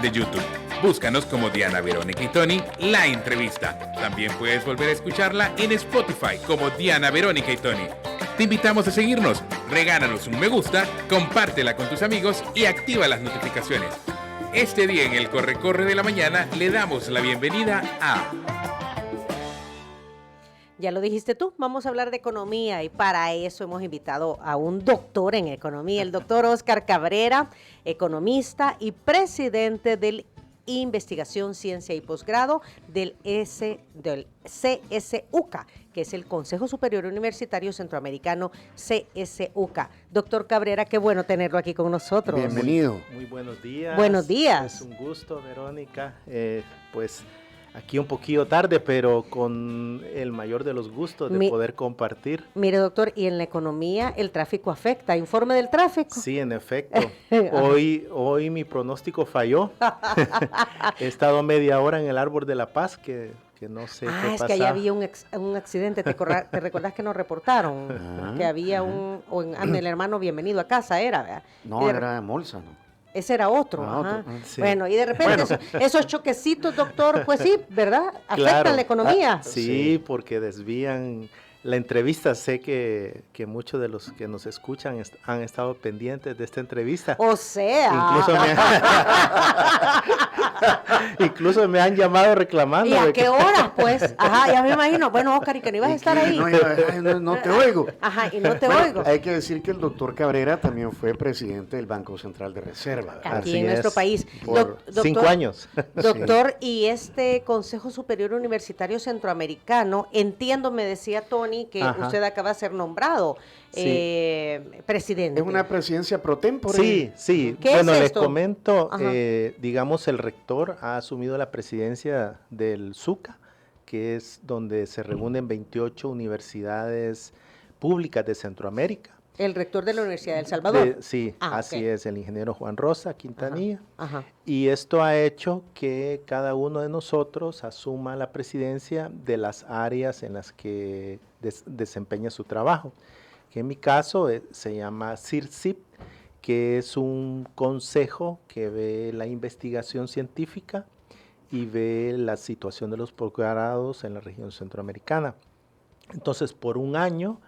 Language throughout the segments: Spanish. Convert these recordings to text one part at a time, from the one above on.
de YouTube. Búscanos como Diana, Verónica y Tony, la entrevista. También puedes volver a escucharla en Spotify como Diana, Verónica y Tony. Te invitamos a seguirnos, regálanos un me gusta, compártela con tus amigos y activa las notificaciones. Este día en el Corre de la Mañana le damos la bienvenida a... Ya lo dijiste tú, vamos a hablar de economía y para eso hemos invitado a un doctor en economía, el doctor Óscar Cabrera, economista y presidente del Investigación, Ciencia y Posgrado del CSUCA, que es el Consejo Superior Universitario Centroamericano CSUCA. Doctor Cabrera, qué bueno tenerlo aquí con nosotros. Bienvenido. Muy buenos días. Buenos días. Es un gusto, Verónica. Pues aquí un poquillo tarde, pero con el mayor de los gustos de poder compartir. Mire, doctor, y en la economía el tráfico afecta. ¿Informe del tráfico? Sí, en efecto. Hoy mi pronóstico falló. He estado media hora en el Árbol de la Paz, que no sé qué pasa. Es que allá había un accidente. ¿Te recordás que nos reportaron? Que había el hermano Bienvenido a Casa, ¿era? ¿verdad? No, era de Molsa, ¿no? Ese era otro. Sí. Bueno, y de repente esos choquecitos, doctor, pues sí, ¿verdad? Afectan Claro. la economía. Sí, porque desvían la entrevista. Sé que muchos de los que nos escuchan han estado pendientes de esta entrevista. O sea. Incluso me han llamado reclamando. ¿Y a qué horas, pues? Ajá, ya me imagino. Bueno, Óscar, y que no ibas a estar ahí. No te oigo. Ajá, y no te Bueno, oigo. hay que decir que el doctor Cabrera también fue presidente del Banco Central de Reserva, ¿verdad? Aquí Así en nuestro es, país. por 5 años. Doctor, y este Consejo Superior Universitario Centroamericano, entiendo, me decía Tony, que usted acaba de ser nombrado presidente. ¿Es una presidencia pro tempore? Sí. ¿Qué Bueno, es les esto? comento, digamos, el rector ha asumido la presidencia del SUCA, que es donde se reúnen 28 universidades públicas de Centroamérica. El rector de la Universidad de El Salvador. Así es, el ingeniero Juan Rosa Quintanilla. Ajá. Y esto ha hecho que cada uno de nosotros asuma la presidencia de las áreas en las que desempeña su trabajo, que en mi caso se llama CIRCIP, que es un consejo que ve la investigación científica y ve la situación de los posgrados en la región centroamericana. Entonces, por un año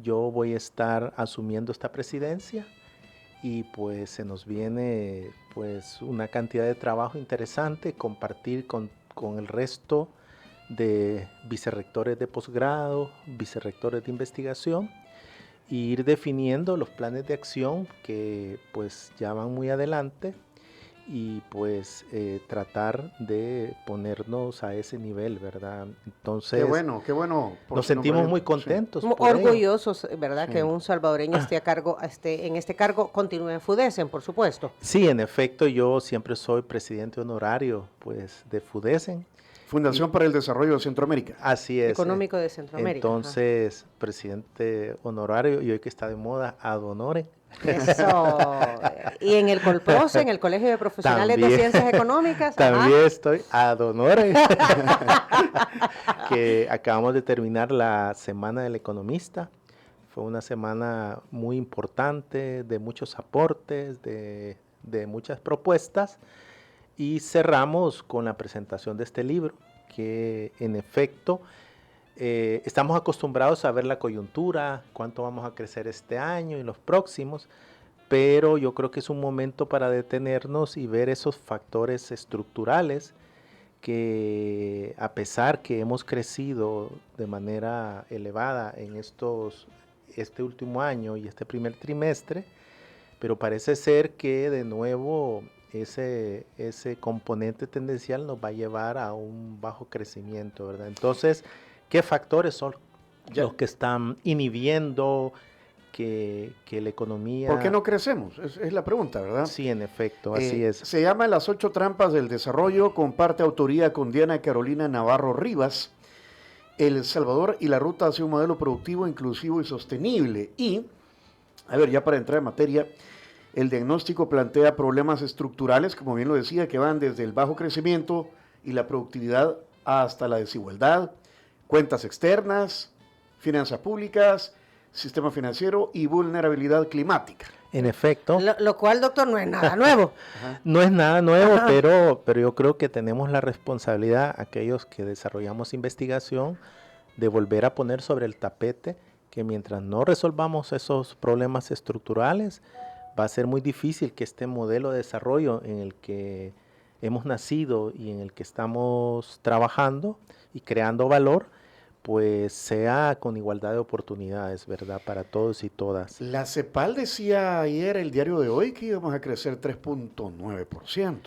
yo voy a estar asumiendo esta presidencia y pues se nos viene pues una cantidad de trabajo interesante, compartir con el resto de vicerrectores de posgrado, vicerrectores de investigación, e ir definiendo los planes de acción que pues ya van muy adelante y pues tratar de ponernos a ese nivel, ¿verdad? Entonces, Qué bueno. Nos sentimos muy contentos. Muy por ello. orgullosos, ¿verdad? Que un salvadoreño esté a cargo, en este cargo, continúe en FUDESEN, por supuesto. Sí, en efecto, yo siempre soy presidente honorario pues de FUDESEN. Fundación para el Desarrollo de Centroamérica. Así es. Económico de Centroamérica. Entonces, presidente honorario, y hoy que está de moda, ad honorem. Eso. Y en el COLPROCE, en el Colegio de Profesionales de Ciencias Económicas. También estoy ad honorem. Que acabamos de terminar la Semana del Economista. Fue una semana muy importante, de muchos aportes, de muchas propuestas. Y cerramos con la presentación de este libro, que en efecto estamos acostumbrados a ver la coyuntura, cuánto vamos a crecer este año y los próximos, pero yo creo que es un momento para detenernos y ver esos factores estructurales que, a pesar que hemos crecido de manera elevada en este último año y este primer trimestre, pero parece ser que de nuevo ese componente tendencial nos va a llevar a un bajo crecimiento, ¿verdad? Entonces, ¿qué factores son los que están inhibiendo que la economía... ¿Por qué no crecemos? Es la pregunta, ¿verdad? Sí, en efecto, así es. Se llama Las 8 trampas del desarrollo, comparte autoría con Diana Carolina Navarro Rivas, El Salvador y la ruta hacia un modelo productivo, inclusivo y sostenible. Y, a ver, ya para entrar en materia, el diagnóstico plantea problemas estructurales, como bien lo decía, que van desde el bajo crecimiento y la productividad hasta la desigualdad, cuentas externas, finanzas públicas, sistema financiero y vulnerabilidad climática. En efecto, Lo cual, doctor, no es nada nuevo. no es nada nuevo, Ajá. pero yo creo que tenemos la responsabilidad, aquellos que desarrollamos investigación, de volver a poner sobre el tapete que mientras no resolvamos esos problemas estructurales, va a ser muy difícil que este modelo de desarrollo en el que hemos nacido y en el que estamos trabajando y creando valor, pues sea con igualdad de oportunidades, ¿verdad? Para todos y todas. La CEPAL decía ayer, el diario de hoy, que íbamos a crecer 3.9%.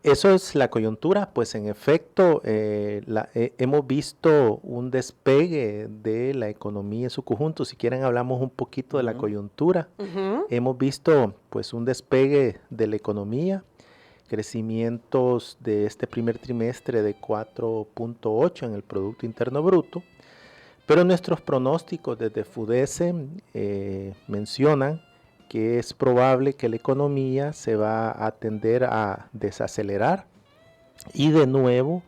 Eso es la coyuntura, pues en efecto hemos visto un despegue de la economía en su conjunto. Si quieren hablamos un poquito de la coyuntura. Ujú. Hemos visto pues un despegue de la economía, crecimientos de este primer trimestre de 4.8 en el Producto Interno Bruto, pero nuestros pronósticos desde FUDESE mencionan que es probable que la economía se va a tender a desacelerar y de nuevo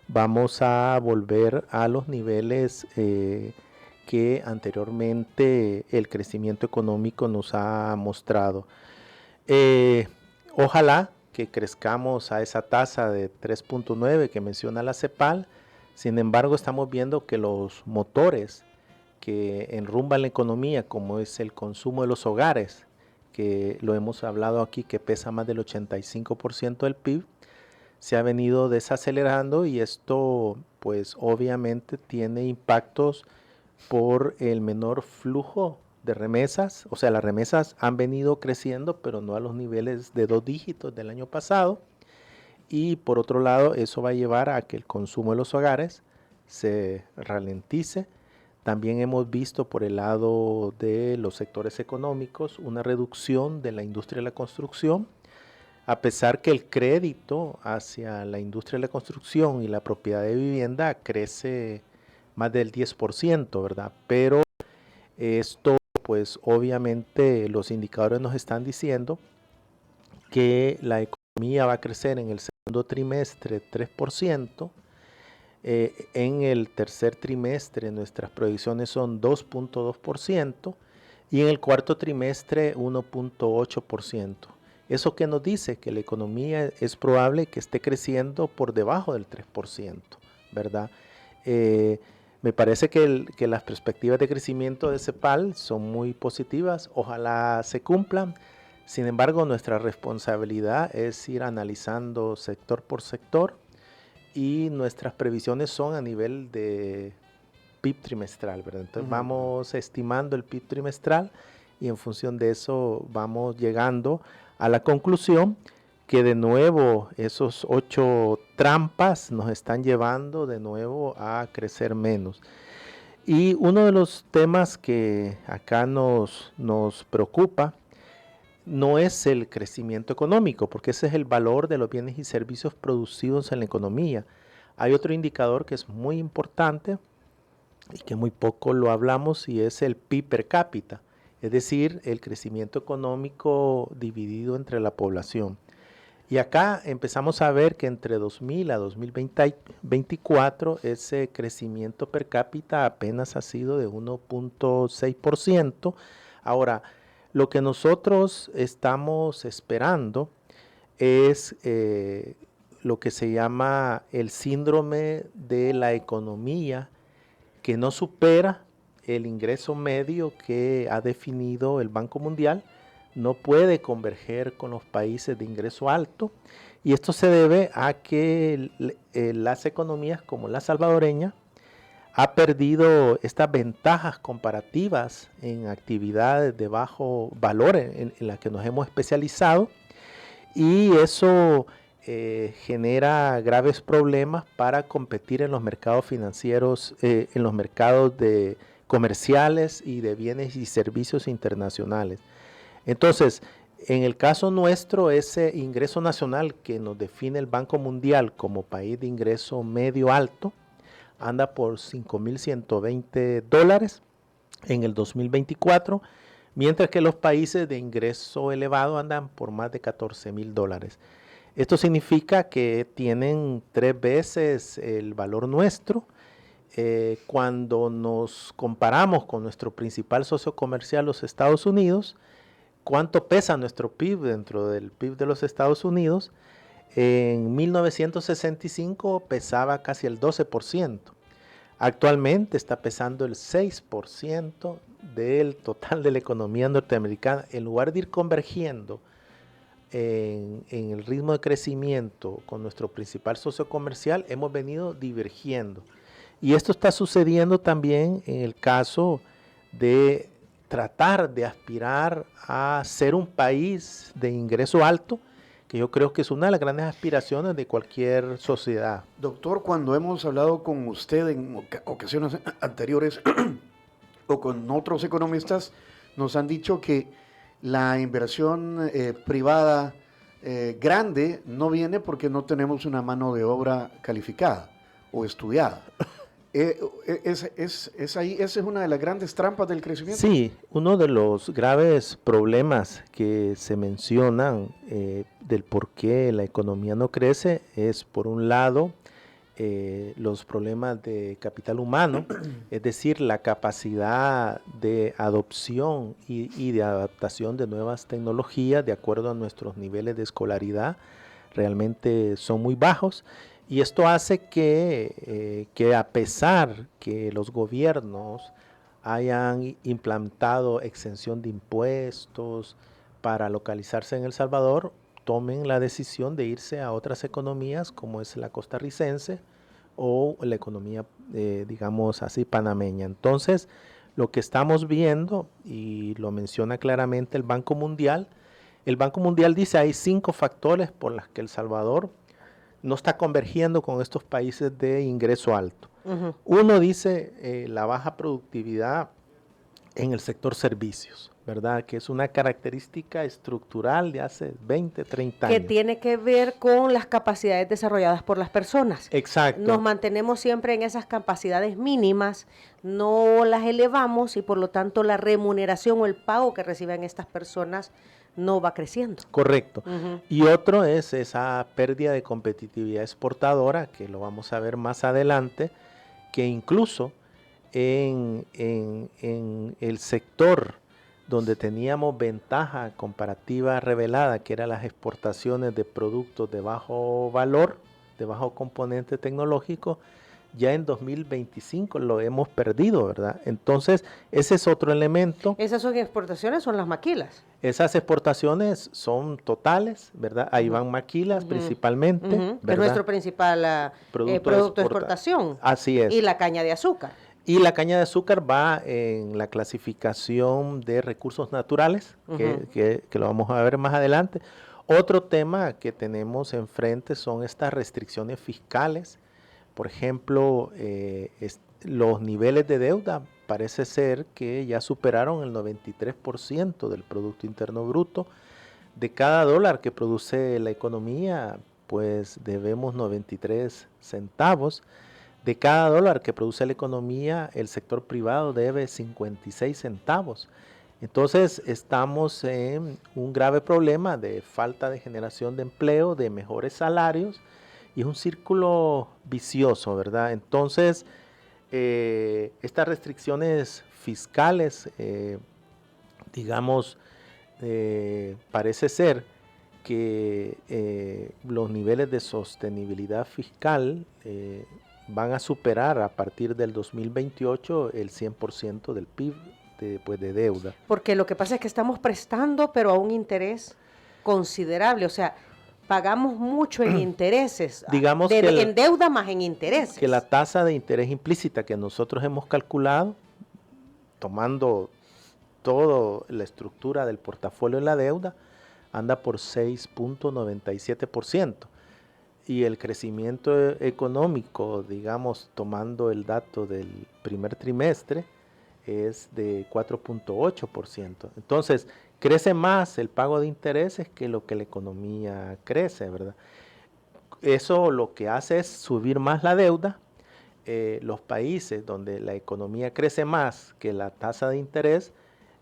vamos a volver a los niveles que anteriormente el crecimiento económico nos ha mostrado. Ojalá que crezcamos a esa tasa de 3.9 que menciona la CEPAL. Sin embargo, estamos viendo que los motores que enrumban la economía, como es el consumo de los hogares, que lo hemos hablado aquí, que pesa más del 85% del PIB, se ha venido desacelerando y esto pues obviamente tiene impactos por el menor flujo de remesas. O sea, las remesas han venido creciendo, pero no a los niveles de 2 dígitos del año pasado. Y por otro lado, eso va a llevar a que el consumo de los hogares se ralentice. También hemos visto por el lado de los sectores económicos una reducción de la industria de la construcción, a pesar que el crédito hacia la industria de la construcción y la propiedad de vivienda crece más del 10%, ¿verdad? Pero esto, pues obviamente los indicadores nos están diciendo que la economía va a crecer en el segundo trimestre 3%, en el tercer trimestre nuestras proyecciones son 2.2% y en el cuarto trimestre 1.8%. ¿Eso qué nos dice? Que la economía es probable que esté creciendo por debajo del 3%, ¿verdad? Me parece que las perspectivas de crecimiento de CEPAL son muy positivas, ojalá se cumplan. Sin embargo, nuestra responsabilidad es ir analizando sector por sector y nuestras previsiones son a nivel de PIB trimestral, ¿verdad? Entonces vamos estimando el PIB trimestral y en función de eso vamos llegando a la conclusión que de nuevo esos 8 trampas nos están llevando de nuevo a crecer menos. Y uno de los temas que acá nos preocupa no es el crecimiento económico, porque ese es el valor de los bienes y servicios producidos en la economía. Hay otro indicador que es muy importante y que muy poco lo hablamos y es el PIB per cápita, es decir, el crecimiento económico dividido entre la población. Y acá empezamos a ver que entre 2000 a 2024 ese crecimiento per cápita apenas ha sido de 1.6%. Ahora, lo que nosotros estamos esperando es lo que se llama el síndrome de la economía que no supera el ingreso medio que ha definido el Banco Mundial, no puede converger con los países de ingreso alto y esto se debe a que las economías como la salvadoreña ha perdido estas ventajas comparativas en actividades de bajo valor en las que nos hemos especializado y eso genera graves problemas para competir en los mercados financieros, en los mercados comerciales y de bienes y servicios internacionales. Entonces, en el caso nuestro, ese ingreso nacional que nos define el Banco Mundial como país de ingreso medio alto, anda por $5,120 en el 2024, mientras que los países de ingreso elevado andan por más de $14,000. Esto significa que tienen 3 veces el valor nuestro. Cuando nos comparamos con nuestro principal socio comercial, los Estados Unidos, ¿cuánto pesa nuestro PIB dentro del PIB de los Estados Unidos? En 1965 pesaba casi el 12%. Actualmente está pesando el 6% del total de la economía norteamericana. En lugar de ir convergiendo en el ritmo de crecimiento con nuestro principal socio comercial, hemos venido divergiendo. Y esto está sucediendo también en el caso de tratar de aspirar a ser un país de ingreso alto, que yo creo que es una de las grandes aspiraciones de cualquier sociedad. Doctor, cuando hemos hablado con usted en ocasiones anteriores o con otros economistas, nos han dicho que la inversión privada grande no viene porque no tenemos una mano de obra calificada o estudiada. Esa es una de las grandes trampas del crecimiento. Sí, uno de los graves problemas que se mencionan del por qué la economía no crece es, por un lado, los problemas de capital humano, es decir, la capacidad de adopción y de adaptación de nuevas tecnologías de acuerdo a nuestros niveles de escolaridad, realmente son muy bajos. Y esto hace que a pesar que los gobiernos hayan implantado exención de impuestos para localizarse en El Salvador, tomen la decisión de irse a otras economías como es la costarricense o la economía, digamos así, panameña. Entonces, lo que estamos viendo, y lo menciona claramente el Banco Mundial dice hay 5 factores por los que El Salvador no está convergiendo con estos países de ingreso alto. Uh-huh. Uno dice la baja productividad en el sector servicios, ¿verdad? Que es una característica estructural de hace 20, 30 años. Que tiene que ver con las capacidades desarrolladas por las personas. Exacto. Nos mantenemos siempre en esas capacidades mínimas, no las elevamos y por lo tanto la remuneración o el pago que reciben estas personas no va creciendo. Correcto. Uh-huh. Y otro es esa pérdida de competitividad exportadora, que lo vamos a ver más adelante, que incluso en el sector donde teníamos ventaja comparativa revelada, que eran las exportaciones de productos de bajo valor, de bajo componente tecnológico, ya en 2025 lo hemos perdido, ¿verdad? Entonces, ese es otro elemento. ¿Esas son exportaciones? ¿Son las maquilas? Esas exportaciones son totales, ¿verdad? Ahí van maquilas principalmente, ¿verdad? Es nuestro principal producto de exportación. Así es. Y la caña de azúcar. Y la caña de azúcar va en la clasificación de recursos naturales, que lo vamos a ver más adelante. Otro tema que tenemos enfrente son estas restricciones fiscales. Por ejemplo, los niveles de deuda parece ser que ya superaron el 93% del Producto Interno Bruto. De cada dólar que produce la economía, pues debemos 93 centavos. De cada dólar que produce la economía, el sector privado debe 56 centavos. Entonces, estamos en un grave problema de falta de generación de empleo, de mejores salarios, y es un círculo vicioso, ¿verdad? Entonces, estas restricciones fiscales, digamos, parece ser que los niveles de sostenibilidad fiscal van a superar a partir del 2028 el 100% del PIB de deuda. Porque lo que pasa es que estamos prestando, pero a un interés considerable, o sea, pagamos mucho en intereses, digamos en deuda más en intereses. Que la tasa de interés implícita que nosotros hemos calculado, tomando toda la estructura del portafolio de la deuda, anda por 6.97%. Y el crecimiento económico, digamos, tomando el dato del primer trimestre, es de 4.8%. Entonces, crece más el pago de intereses que lo que la economía crece, ¿verdad? Eso lo que hace es subir más la deuda. Los países donde la economía crece más que la tasa de interés,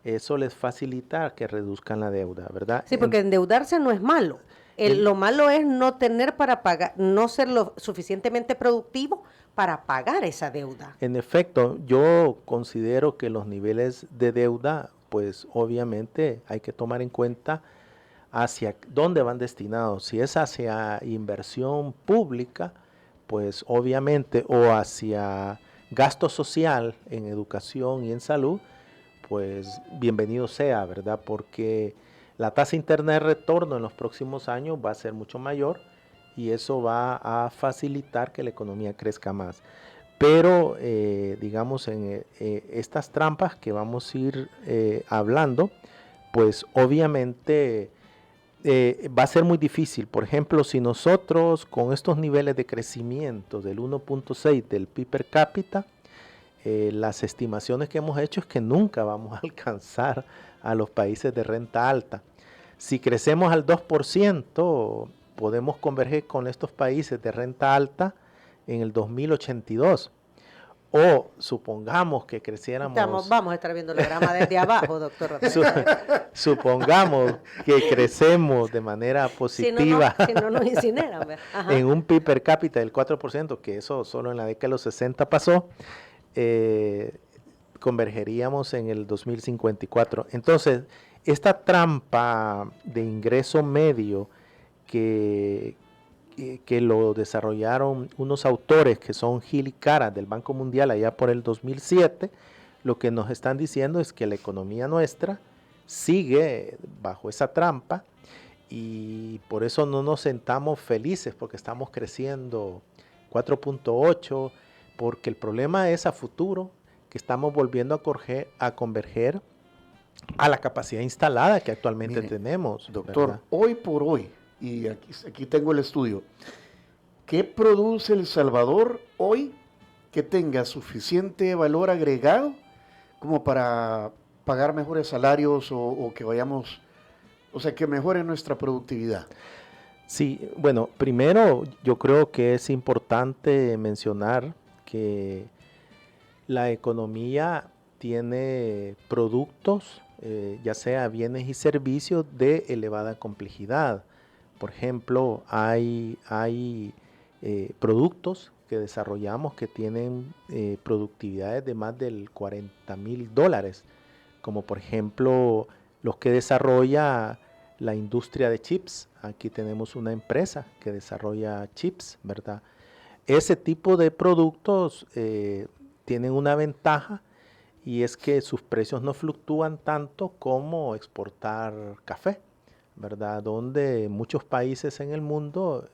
eso les facilita que reduzcan la deuda, ¿verdad? Sí, porque endeudarse no es malo. Lo malo es no tener para pagar, no ser lo suficientemente productivo para pagar esa deuda. En efecto, yo considero que los niveles de deuda pues obviamente hay que tomar en cuenta hacia dónde van destinados. Si es hacia inversión pública, pues obviamente, o hacia gasto social en educación y en salud, pues bienvenido sea, ¿verdad? Porque la tasa interna de retorno en los próximos años va a ser mucho mayor y eso va a facilitar que la economía crezca más. Pero, digamos, en estas trampas que vamos a ir hablando, pues obviamente va a ser muy difícil. Por ejemplo, si nosotros con estos niveles de crecimiento del 1.6 del PIB per cápita, las estimaciones que hemos hecho es que nunca vamos a alcanzar a los países de renta alta. Si crecemos al 2%, podemos converger con estos países de renta alta en el 2082. O supongamos que creciéramos... Vamos a estar viendo el grama desde abajo, doctor Rodríguez. Supongamos que crecemos de manera positiva si no nos incineran. Ajá. En un PIB per cápita del 4%, que eso solo en la década de los 60 pasó, convergeríamos en el 2054. Entonces, esta trampa de ingreso medio que lo desarrollaron unos autores que son Gil y Caras del Banco Mundial allá por el 2007, lo que nos están diciendo es que la economía nuestra sigue bajo esa trampa y por eso no nos sentamos felices porque estamos creciendo 4.8, porque el problema es a futuro que estamos volviendo a converger a la capacidad instalada que actualmente tenemos. Doctor, ¿verdad? Hoy por hoy, y aquí tengo el estudio, ¿qué produce El Salvador hoy que tenga suficiente valor agregado como para pagar mejores salarios o que vayamos, o sea, que mejore nuestra productividad? Sí, bueno, primero yo creo que es importante mencionar que la economía tiene productos, ya sea bienes y servicios de elevada complejidad. Por ejemplo, hay productos que desarrollamos que tienen productividades de más del $40,000, como por ejemplo los que desarrolla la industria de chips. Aquí tenemos una empresa que desarrolla chips, ¿verdad? Ese tipo de productos tienen una ventaja y es que sus precios no fluctúan tanto como exportar café, ¿verdad? Donde muchos países en el mundo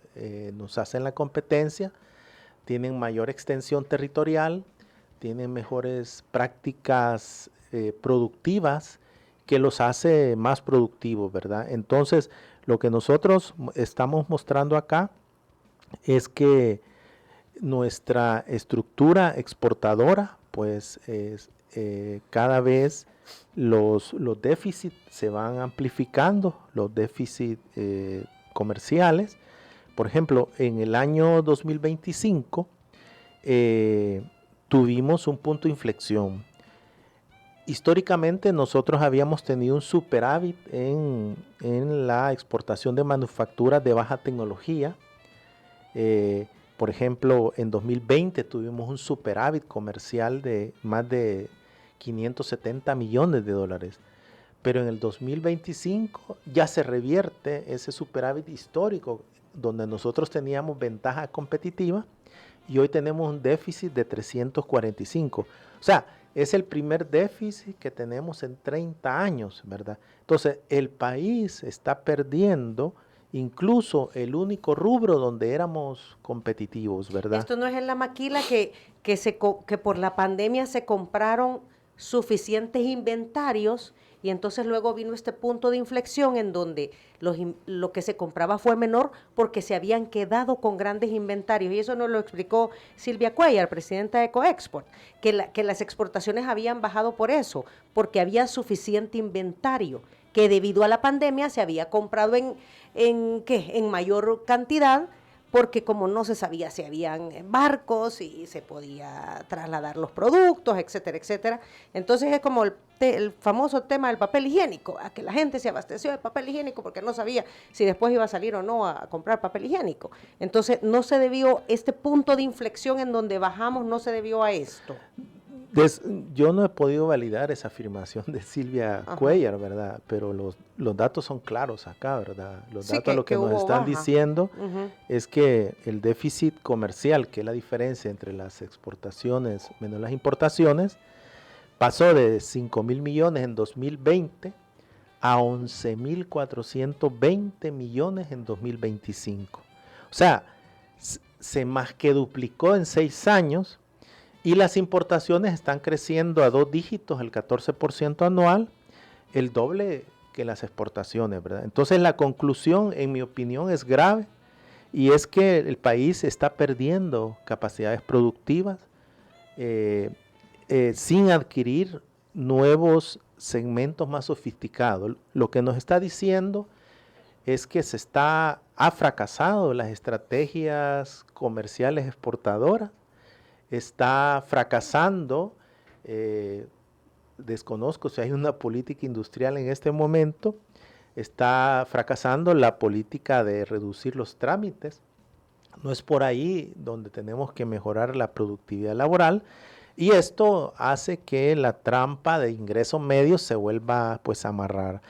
nos hacen la competencia, tienen mayor extensión territorial, tienen mejores prácticas productivas que los hace más productivos, ¿verdad? Entonces, lo que nosotros estamos mostrando acá es que nuestra estructura exportadora, pues cada vez los déficits se van amplificando, los déficits comerciales. Por ejemplo, en el año 2025 tuvimos un punto de inflexión. Históricamente nosotros habíamos tenido un superávit en la exportación de manufacturas de baja tecnología. Por ejemplo, en 2020 tuvimos un superávit comercial de más de $570 millones. Pero en el 2025 ya se revierte ese superávit histórico donde nosotros teníamos ventaja competitiva y hoy tenemos un déficit de 345. O sea, es el primer déficit que tenemos en 30 años, ¿verdad? Entonces, el país está perdiendo incluso el único rubro donde éramos competitivos, ¿verdad? Esto no es en la maquila que por la pandemia se compraron suficientes inventarios y entonces luego vino este punto de inflexión en donde lo que se compraba fue menor porque se habían quedado con grandes inventarios. Y eso nos lo explicó Silvia Cuellar, presidenta de Ecoexport, que las exportaciones habían bajado por eso, porque había suficiente inventario, que debido a la pandemia se había comprado en mayor cantidad, porque como no se sabía si habían barcos y se podía trasladar los productos, etcétera, etcétera. Entonces es como el famoso tema del papel higiénico, a que la gente se abasteció de papel higiénico porque no sabía si después iba a salir o no a comprar papel higiénico. Entonces no se debió, este punto de inflexión en donde bajamos no se debió a esto. Yo no he podido validar esa afirmación de Silvia Ajá. Cuellar, ¿verdad? Pero los datos son claros acá, ¿verdad? Los Sí, datos lo que nos hubo están baja. diciendo Ujú. es que el déficit comercial, que es la diferencia entre las exportaciones menos las importaciones, pasó de 5.000 millones en 2020 a 11.420 millones en 2025. O sea, se más que duplicó en 6 años. Y las importaciones están creciendo a 2 dígitos, el 14% anual, el doble que las exportaciones, ¿verdad? Entonces la conclusión, en mi opinión, es grave y es que el país está perdiendo capacidades productivas sin adquirir nuevos segmentos más sofisticados. Lo que nos está diciendo es que ha fracasado las estrategias comerciales exportadoras, está fracasando, desconozco si hay una política industrial en este momento, está fracasando la política de reducir los trámites. No es por ahí donde tenemos que mejorar la productividad laboral y esto hace que la trampa de ingresos medios se vuelva pues a amarrar.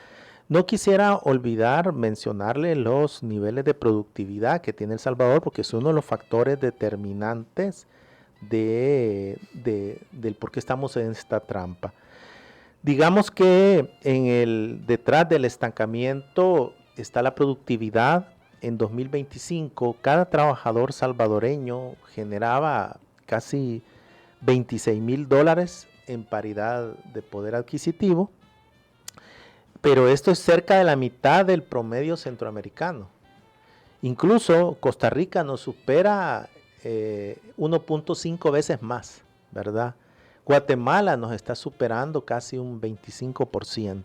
No quisiera olvidar mencionarle los niveles de productividad que tiene El Salvador porque es uno de los factores determinantes del por qué estamos en esta trampa. Digamos que detrás del estancamiento está la productividad. En 2025 cada trabajador salvadoreño generaba casi $26,000 en paridad de poder adquisitivo, pero esto es cerca de la mitad del promedio centroamericano. Incluso Costa Rica nos supera 1.5 veces más, ¿verdad? Guatemala nos está superando casi un 25%.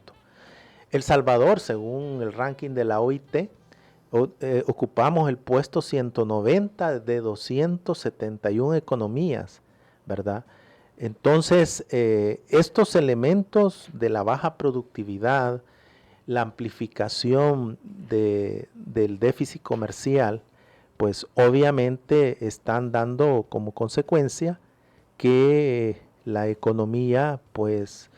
El Salvador, según el ranking de la OIT, ocupamos el puesto 190 de 271 economías, ¿verdad? Entonces, estos elementos de la baja productividad, la amplificación del déficit comercial, pues obviamente están dando como consecuencia que la economía pues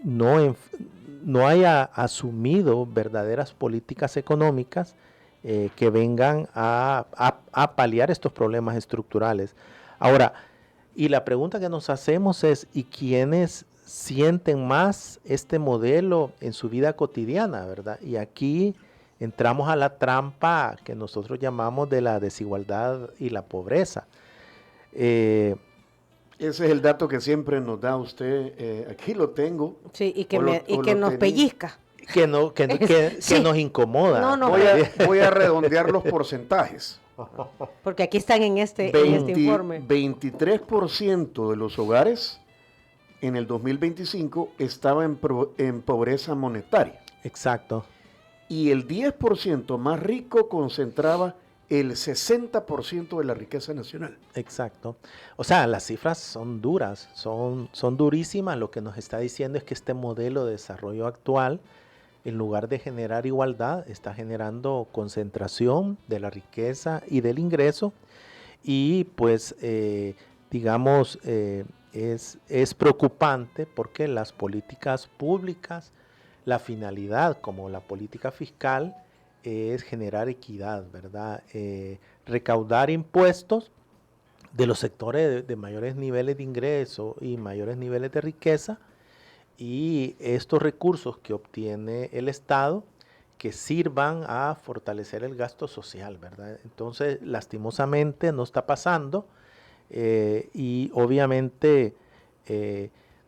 no haya asumido verdaderas políticas económicas que vengan a paliar estos problemas estructurales. Ahora, y la pregunta que nos hacemos es, ¿y quiénes sienten más este modelo en su vida cotidiana, verdad? Y aquí entramos a la trampa que nosotros llamamos de la desigualdad y la pobreza. Ese es el dato que siempre nos da usted. Aquí lo tengo. Sí, y que nos pellizca. Que Sí. nos incomoda. No. Voy a redondear los porcentajes. Porque aquí están en este informe. 23% de los hogares en el 2025 estaba en pobreza monetaria. Exacto. Y el 10% más rico concentraba el 60% de la riqueza nacional. Exacto. O sea, las cifras son duras, son durísimas. Lo que nos está diciendo es que este modelo de desarrollo actual, en lugar de generar igualdad, está generando concentración de la riqueza y del ingreso. Y pues, digamos, es preocupante porque las políticas públicas, la finalidad como la política fiscal, es generar equidad, ¿verdad? Recaudar impuestos de los sectores de mayores niveles de ingreso y mayores niveles de riqueza y estos recursos que obtiene el Estado que sirvan a fortalecer el gasto social, ¿verdad? Entonces, lastimosamente no está pasando y obviamente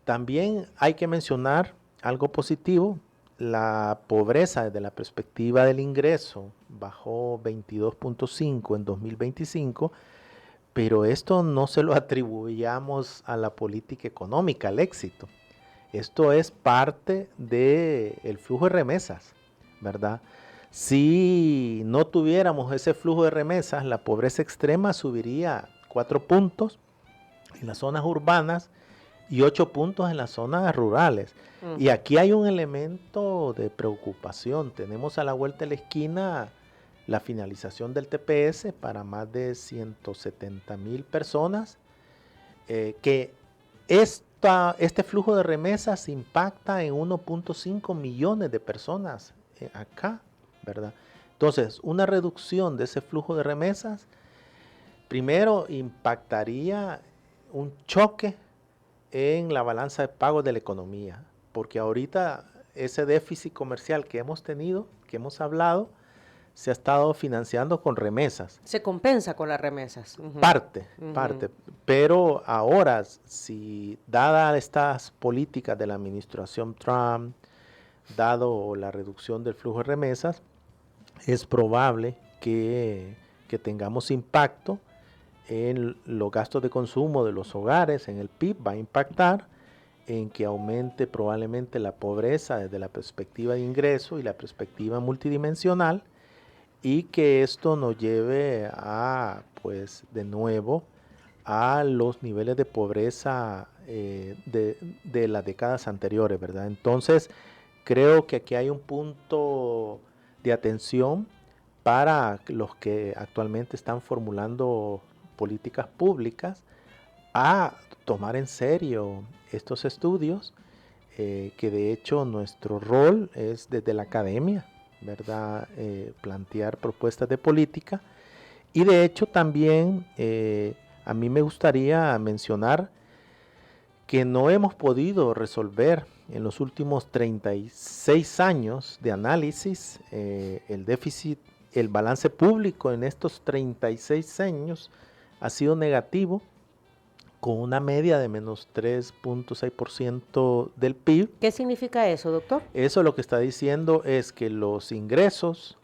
también hay que mencionar algo positivo. La pobreza desde la perspectiva del ingreso bajó 22.5 en 2025, pero esto no se lo atribuyamos a la política económica, al éxito. Esto es parte del flujo de remesas, ¿verdad? Si no tuviéramos ese flujo de remesas, la pobreza extrema subiría 4 puntos en las zonas urbanas y 8 puntos en las zonas rurales. Y aquí hay un elemento de preocupación. Tenemos a la vuelta de la esquina la finalización del TPS para más de 170,000 personas que Este flujo de remesas impacta en 1.5 millones de personas acá, ¿verdad? Entonces, una reducción de ese flujo de remesas, primero impactaría un choque en la balanza de pagos de la economía, porque ahorita ese déficit comercial que hemos tenido, que hemos hablado, se ha estado financiando con remesas. Se compensa con las remesas. Parte. Pero ahora, si dadas estas políticas de la administración Trump, dado la reducción del flujo de remesas, es probable que tengamos impacto en los gastos de consumo de los hogares, en el PIB, va a impactar en que aumente probablemente la pobreza desde la perspectiva de ingreso y la perspectiva multidimensional, y que esto nos lleve a, pues, de nuevo, a los niveles de pobreza de las décadas anteriores, ¿verdad? Entonces, creo que aquí hay un punto de atención para los que actualmente están formulando políticas públicas a tomar en serio estos estudios, que de hecho nuestro rol es desde la academia, ¿verdad? Plantear propuestas de política. Y de hecho también a mí me gustaría mencionar que no hemos podido resolver en los últimos 36 años de análisis el déficit, el balance público en estos 36 años ha sido negativo, con una media de menos 3.6% del PIB. ¿Qué significa eso, doctor? Eso lo que está diciendo es que los ingresos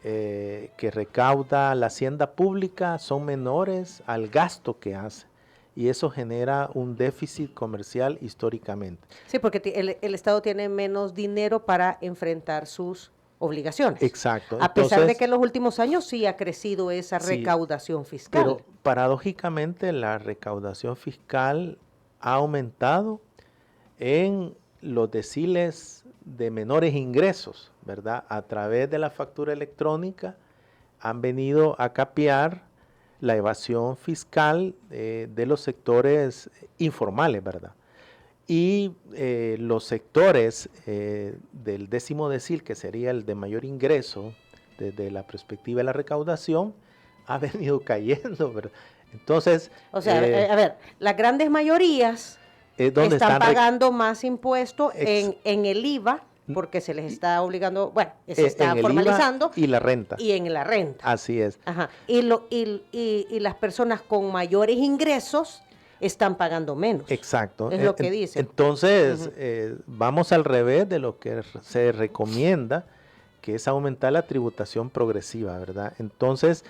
que recauda la hacienda pública son menores al gasto que hace. Y eso genera un déficit comercial históricamente. Sí, porque el Estado tiene menos dinero para enfrentar sus obligaciones. Exacto. A pesar de que en los últimos años sí ha crecido esa recaudación fiscal. Pero paradójicamente la recaudación fiscal ha aumentado en los deciles de menores ingresos, ¿verdad? A través de la factura electrónica han venido a capear la evasión fiscal de los sectores informales, ¿verdad? Y los sectores del 10º decil, que sería el de mayor ingreso desde la perspectiva de la recaudación, ha venido cayendo, ¿verdad? Entonces, o sea, a ver, las grandes mayorías están pagando más impuestos en el IVA, porque se les está obligando, bueno, se está formalizando. Y la renta. Y en la renta. Así es. Ajá. Y las personas con mayores ingresos están pagando menos. Exacto. Es lo que dicen. Entonces, vamos al revés de lo que se recomienda, que es aumentar la tributación progresiva, ¿verdad? Entonces,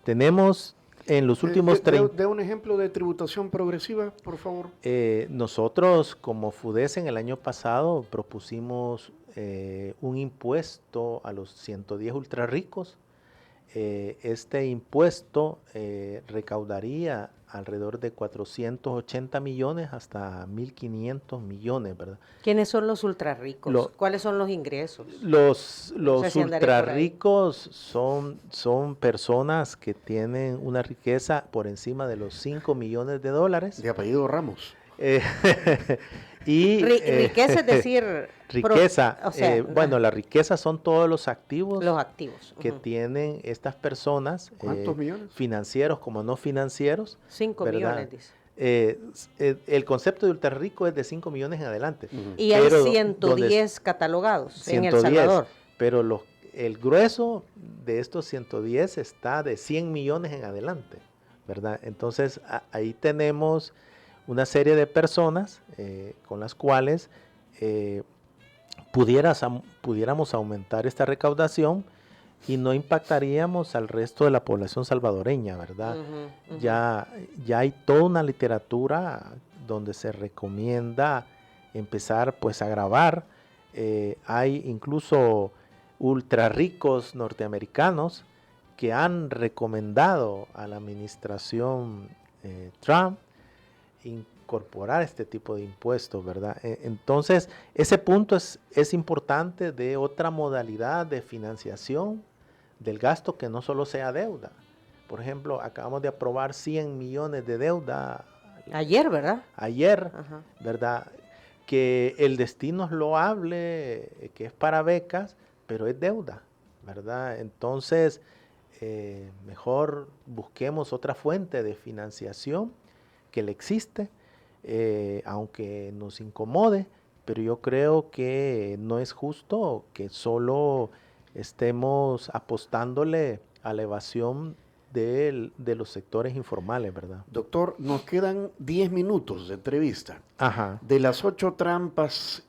tenemos en los últimos 30... ¿De un ejemplo de tributación progresiva, por favor? Nosotros, como FUDES, en el año pasado propusimos un impuesto a los 110 ultrarricos. Este impuesto recaudaría alrededor de 480 millones hasta 1.500 millones, ¿verdad? ¿Quiénes son los ultrarricos? ¿Cuáles son los ingresos? Los ultrarricos son personas que tienen una riqueza por encima de los 5 millones de dólares. De apellido Ramos. Riqueza es decir... riqueza, bueno, la riqueza son todos los activos, que uh-huh. tienen estas personas. ¿Cuántos millones? Financieros como no financieros. 5 millones, dice. El concepto de ultrarrico es de 5 millones en adelante. Uh-huh. Y hay 110 catalogados 110, en El Salvador. Pero el grueso de estos 110 está de 100 millones en adelante, ¿verdad? Entonces, ahí tenemos una serie de personas con las cuales pudiéramos aumentar esta recaudación y no impactaríamos al resto de la población salvadoreña, ¿verdad? Uh-huh, uh-huh. Ya hay toda una literatura donde se recomienda empezar pues a grabar. Hay incluso ultra ricos norteamericanos que han recomendado a la administración Trump incorporar este tipo de impuestos, ¿verdad? Entonces, ese punto es importante de otra modalidad de financiación del gasto que no solo sea deuda. Por ejemplo, acabamos de aprobar 100 millones de deuda Ayer, ¿verdad? ayer, Ajá. ¿verdad? Que el destino es loable, que es para becas, pero es deuda, ¿verdad? Entonces, mejor busquemos otra fuente de financiación que le existe, aunque nos incomode, pero yo creo que no es justo que solo estemos apostándole a la evasión de los sectores informales, ¿verdad? Doctor, nos quedan 10 minutos de entrevista. Ajá. De las 8 trampas,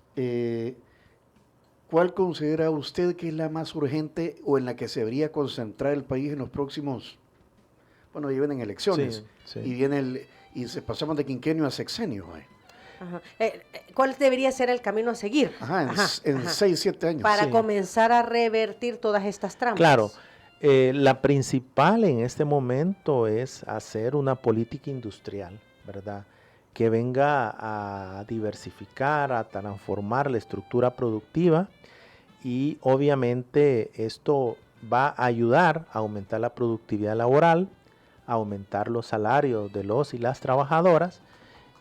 ¿cuál considera usted que es la más urgente o en la que se debería concentrar el país en los próximos? Bueno, ya vienen elecciones Sí, sí. y se pasamos de quinquenio a sexenio. Ajá. ¿Cuál debería ser el camino a seguir? Ajá, en Ajá. 6, 7 años. Para Sí. comenzar a revertir todas estas trampas. Claro, la principal en este momento es hacer una política industrial, ¿verdad? Que venga a diversificar, a transformar la estructura productiva y obviamente esto va a ayudar a aumentar la productividad laboral, a aumentar los salarios de los y las trabajadoras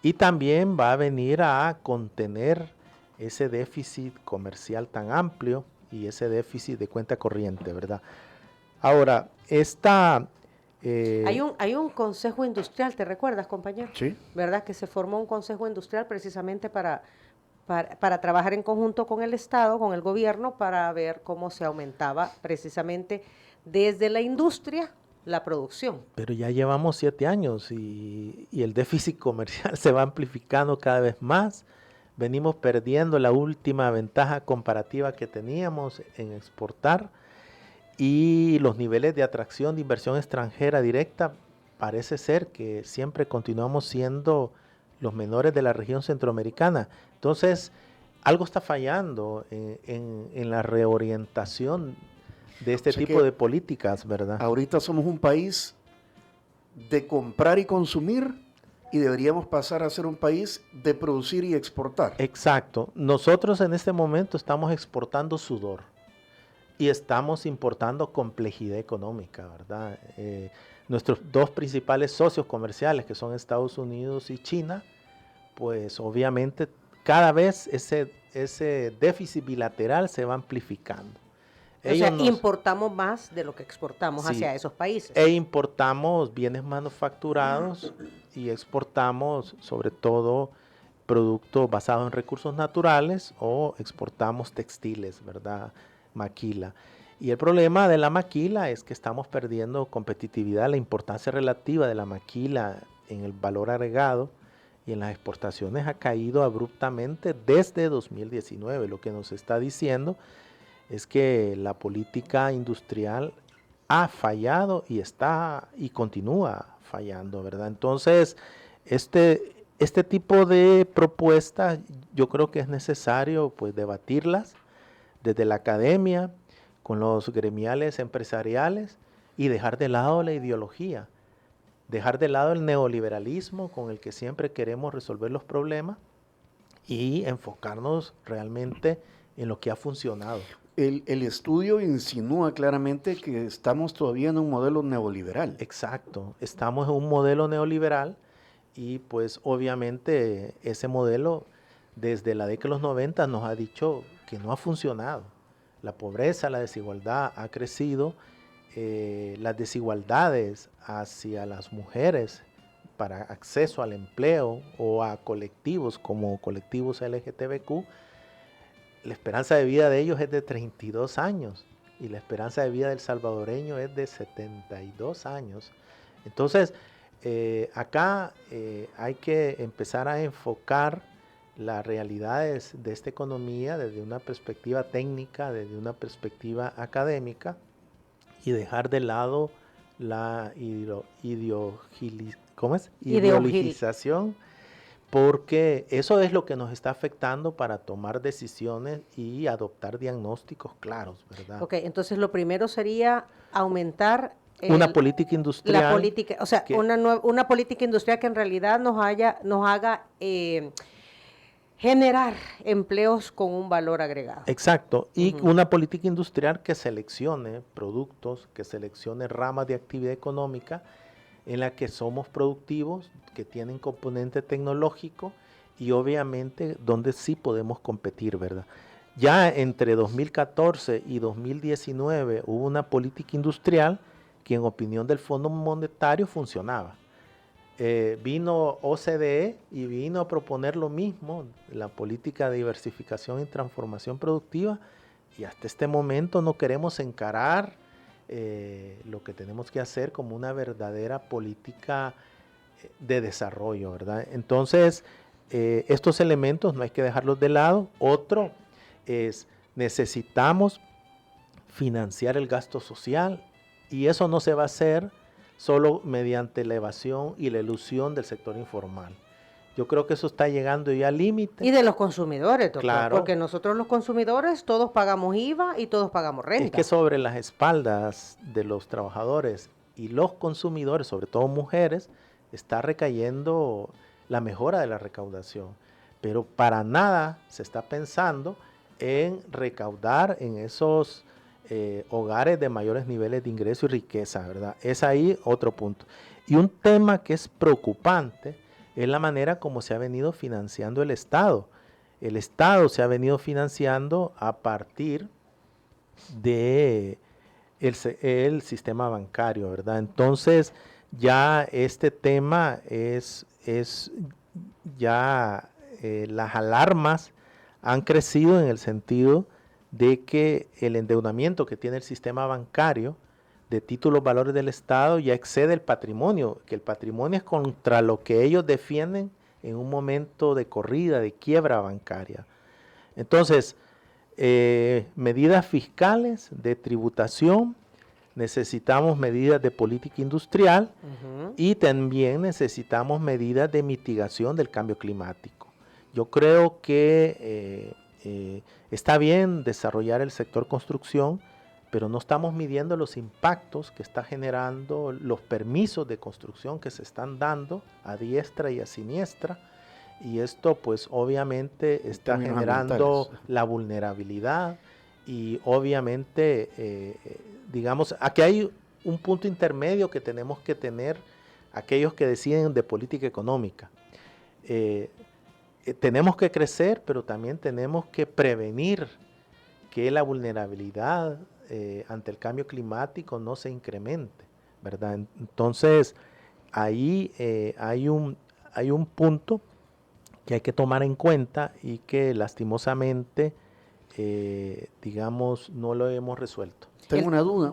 y también va a venir a contener ese déficit comercial tan amplio y ese déficit de cuenta corriente, ¿verdad? Ahora, Hay un consejo industrial, ¿te recuerdas, compañero? Sí. ¿Verdad? Que se formó un consejo industrial precisamente para trabajar en conjunto con el Estado, con el gobierno, para ver cómo se aumentaba precisamente desde la industria la producción. pero ya llevamos 7 años y el déficit comercial se va amplificando cada vez más. Venimos perdiendo la última ventaja comparativa que teníamos en exportar y los niveles de atracción de inversión extranjera directa parece ser que siempre continuamos siendo los menores de la región centroamericana. Entonces, algo está fallando en la reorientación de este O sea tipo que de políticas, ¿verdad? ahorita somos un país de comprar y consumir y deberíamos pasar a ser un país de producir y exportar. Exacto. Nosotros en este momento estamos exportando sudor y estamos importando complejidad económica, ¿verdad? Nuestros dos principales socios comerciales, que son Estados Unidos y China, pues obviamente cada vez ese déficit bilateral se va amplificando. O sea, importamos más de lo que exportamos Sí. hacia esos países. E importamos bienes manufacturados y exportamos sobre todo productos basados en recursos naturales o exportamos textiles, ¿verdad? Maquila. Y el problema de la maquila es que estamos perdiendo competitividad, la importancia relativa de la maquila en el valor agregado y en las exportaciones ha caído abruptamente desde 2019. Lo que nos está diciendo es que la política industrial ha fallado y continúa fallando, ¿verdad? Entonces, este tipo de propuestas yo creo que es necesario pues debatirlas desde la academia, con los gremiales empresariales y dejar de lado la ideología, dejar de lado el neoliberalismo con el que siempre queremos resolver los problemas y enfocarnos realmente en lo que ha funcionado. El estudio insinúa claramente que estamos todavía en un modelo neoliberal. Exacto, estamos en un modelo neoliberal y pues obviamente ese modelo desde la década de los 90 nos ha dicho que no ha funcionado. La pobreza, la desigualdad ha crecido, las desigualdades hacia las mujeres para acceso al empleo o a colectivos como colectivos LGTBQ, la esperanza de vida de ellos es de 32 años y la esperanza de vida del salvadoreño es de 72 años. Entonces, acá hay que empezar a enfocar las realidades de esta economía desde una perspectiva técnica, desde una perspectiva académica y dejar de lado la ideologización, porque eso es lo que nos está afectando para tomar decisiones y adoptar diagnósticos claros, ¿verdad? Ok, entonces lo primero sería aumentar Una política industrial. la política, o sea, que- una política industrial que en realidad nos haga generar empleos con un valor agregado. Exacto, y Ujú. una política industrial que seleccione productos, que seleccione ramas de actividad económica en la que somos productivos, que tienen componente tecnológico y obviamente donde sí podemos competir, ¿verdad? Ya entre 2014 y 2019 hubo una política industrial que en opinión del Fondo Monetario funcionaba. Vino OCDE y vino a proponer lo mismo, la política de diversificación y transformación productiva, y hasta este momento no queremos encarar lo que tenemos que hacer como una verdadera política de desarrollo, ¿verdad? Entonces, estos elementos no hay que dejarlos de lado. Otro es, necesitamos financiar el gasto social, y eso no se va a hacer solo mediante la evasión y la elusión del sector informal. Yo creo que eso está llegando ya al límite. Y de los consumidores, doctor, Claro. porque nosotros los consumidores todos pagamos IVA y todos pagamos renta. Es que sobre las espaldas de los trabajadores y los consumidores, sobre todo mujeres, está recayendo la mejora de la recaudación. Pero para nada se está pensando en recaudar en esos hogares de mayores niveles de ingreso y riqueza, ¿verdad? Es ahí otro punto. Y un tema que es preocupante es la manera como se ha venido financiando el Estado. El Estado se ha venido financiando a partir de el sistema bancario, ¿verdad? Entonces, ya este tema es ya las alarmas han crecido en el sentido de que el endeudamiento que tiene el sistema bancario de títulos valores del Estado ya excede el patrimonio, que el patrimonio es contra lo que ellos defienden en un momento de corrida, de quiebra bancaria. Entonces, medidas fiscales de tributación, necesitamos medidas de política industrial y también necesitamos medidas de mitigación del cambio climático. Yo creo que está bien desarrollar el sector construcción, pero no estamos midiendo los impactos que está generando los permisos de construcción que se están dando a diestra y a siniestra, y esto pues obviamente está generando la vulnerabilidad y obviamente digamos, aquí hay un punto intermedio que tenemos que tener aquellos que deciden de política económica. Tenemos que crecer, pero también tenemos que prevenir que la vulnerabilidad ante el cambio climático no se incremente, ¿verdad? Entonces, ahí hay un punto que hay que tomar en cuenta y que lastimosamente, digamos, no lo hemos resuelto. Tengo una duda,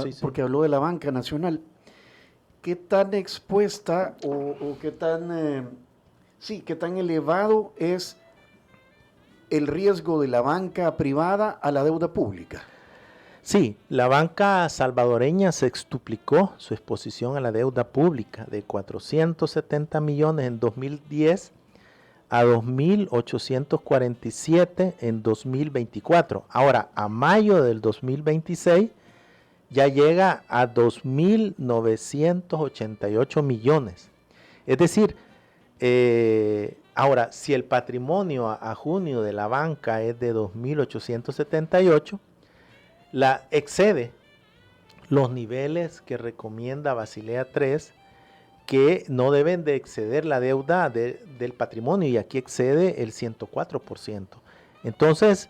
Sí, sí. porque habló de la banca nacional. ¿Qué tan expuesta o qué tan elevado es el riesgo de la banca privada a la deuda pública? Sí, la banca salvadoreña sextuplicó su exposición a la deuda pública de 470 millones en 2010 a 2.847 en 2024. Ahora, a mayo del 2026 ya llega a 2.988 millones. Es decir, ahora, si el patrimonio a junio de la banca es de 2.878, la excede los niveles que recomienda Basilea III, que no deben de exceder la deuda del patrimonio, y aquí excede el 104%. Entonces,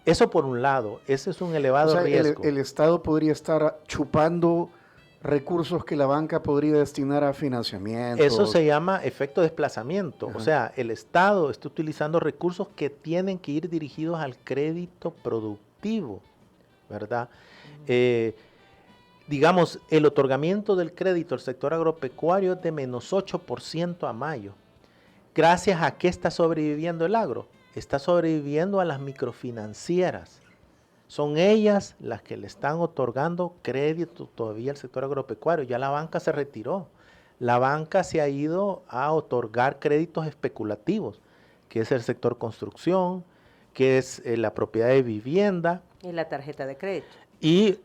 eso por un lado, ese es un elevado riesgo. El Estado podría estar chupando recursos que la banca podría destinar a financiamiento. Eso se llama efecto desplazamiento. Ajá. O sea, el Estado está utilizando recursos que tienen que ir dirigidos al crédito productivo, ¿verdad? Digamos, el otorgamiento del crédito al sector agropecuario es de menos 8% a mayo. ¿Gracias a qué está sobreviviendo el agro? Está sobreviviendo a las microfinancieras. Son ellas las que le están otorgando crédito todavía al sector agropecuario. Ya la banca se retiró. La banca se ha ido a otorgar créditos especulativos, que es el sector construcción, que es la propiedad de vivienda. Y la tarjeta de crédito. Y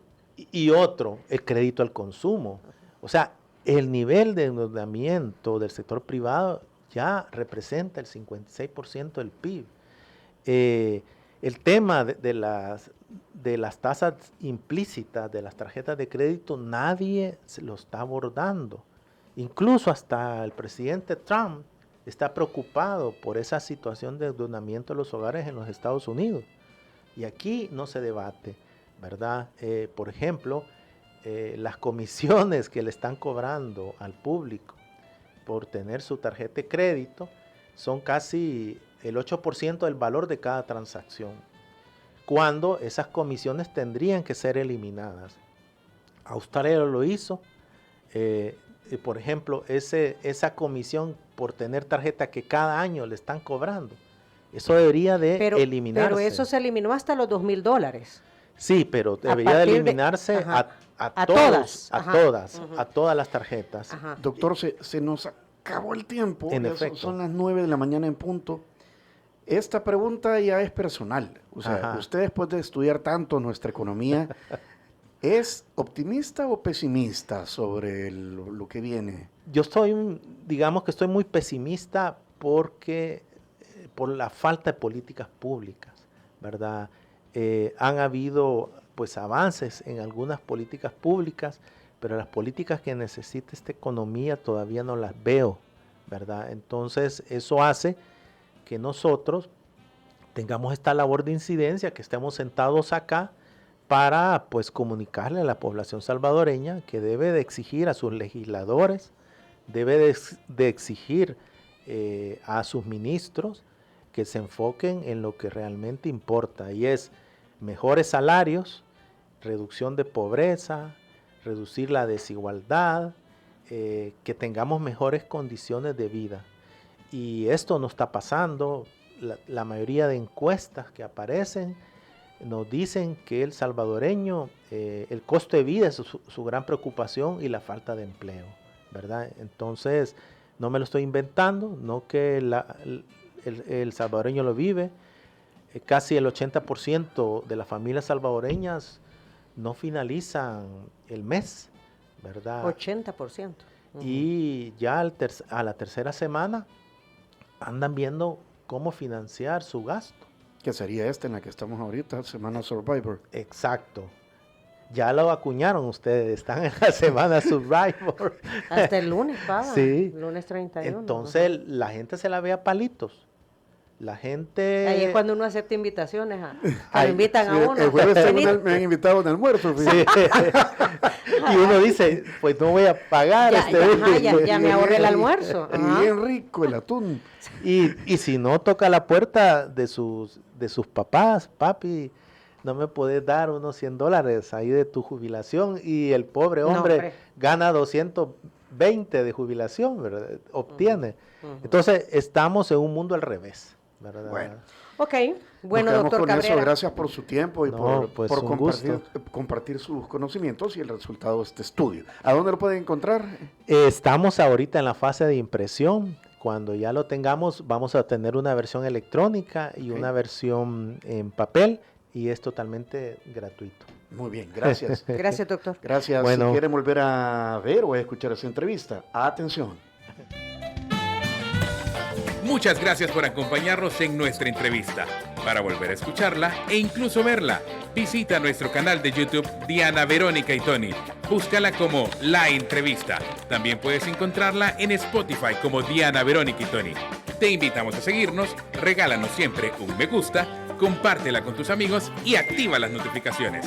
otro, el crédito al consumo. O sea, el nivel de endeudamiento del sector privado ya representa el 56% del PIB. El tema de las tasas implícitas de las tarjetas de crédito, nadie se lo está abordando. Incluso hasta el presidente Trump está preocupado por esa situación de endeudamiento de los hogares en los Estados Unidos. Y aquí no se debate, ¿verdad? Por ejemplo, las comisiones que le están cobrando al público por tener su tarjeta de crédito son casi el 8% del valor de cada transacción, cuando esas comisiones tendrían que ser eliminadas. Australia lo hizo. Por ejemplo, esa comisión por tener tarjeta que cada año le están cobrando, eso debería de eliminarse. Pero eso se eliminó hasta los $2,000. Sí, pero debería de eliminarse a todas las tarjetas. Ajá. Doctor, se nos acabó el tiempo. En efecto. Son las 9 de la mañana en punto. Esta pregunta ya es personal. O sea, usted después de estudiar tanto nuestra economía, ¿es optimista o pesimista sobre lo que viene? Yo digamos que estoy muy pesimista porque por la falta de políticas públicas, ¿verdad? Han habido pues avances en algunas políticas públicas, pero las políticas que necesita esta economía todavía no las veo, ¿verdad? Entonces eso hace que nosotros tengamos esta labor de incidencia, que estemos sentados acá para pues comunicarle a la población salvadoreña que debe de exigir a sus legisladores, debe de exigir a sus ministros que se enfoquen en lo que realmente importa, y es mejores salarios, reducción de pobreza, reducir la desigualdad, que tengamos mejores condiciones de vida. Y esto no está pasando. La mayoría de encuestas que aparecen nos dicen que el salvadoreño, el costo de vida es su gran preocupación y la falta de empleo, ¿verdad? Entonces, no me lo estoy inventando, no que el salvadoreño lo vive. Casi el 80% de las familias salvadoreñas no finalizan el mes, ¿verdad? 80%. Y ya a la tercera semana andan viendo cómo financiar su gasto. Que sería esta en la que estamos ahorita, Semana Survivor. Exacto. Ya lo acuñaron ustedes, están en la Semana Survivor. Hasta el lunes paga. Sí. Lunes 31. Entonces la gente se la ve a palitos. La gente... Ahí es cuando uno acepta invitaciones, que lo invitan a uno. El jueves me han invitado a un almuerzo. Sí. Y uno dice, pues no voy a pagar ya me ahorré el almuerzo. Y bien rico el atún. Y si no toca la puerta de sus papás, papi, no me podés dar unos $100 ahí de tu jubilación, y el pobre hombre gana 220 de jubilación, ¿verdad? Obtiene. Entonces estamos en un mundo al revés, ¿verdad? Bueno. Ok, bueno, Nos quedamos doctor con Cabrera. eso. Gracias por su tiempo y por compartir sus conocimientos y el resultado de este estudio. ¿A dónde lo pueden encontrar? Estamos ahorita en la fase de impresión. Cuando ya lo tengamos, vamos a tener una versión electrónica y una versión en papel, y es totalmente gratuito. Muy bien, gracias. Gracias, doctor. Gracias. Bueno. Si quieren volver a ver o a escuchar esa entrevista, atención. Muchas gracias por acompañarnos en nuestra entrevista. Para volver a escucharla e incluso verla, visita nuestro canal de YouTube Diana Verónica y Tony. Búscala como La Entrevista. También puedes encontrarla en Spotify como Diana Verónica y Tony. Te invitamos a seguirnos, regálanos siempre un me gusta, compártela con tus amigos y activa las notificaciones.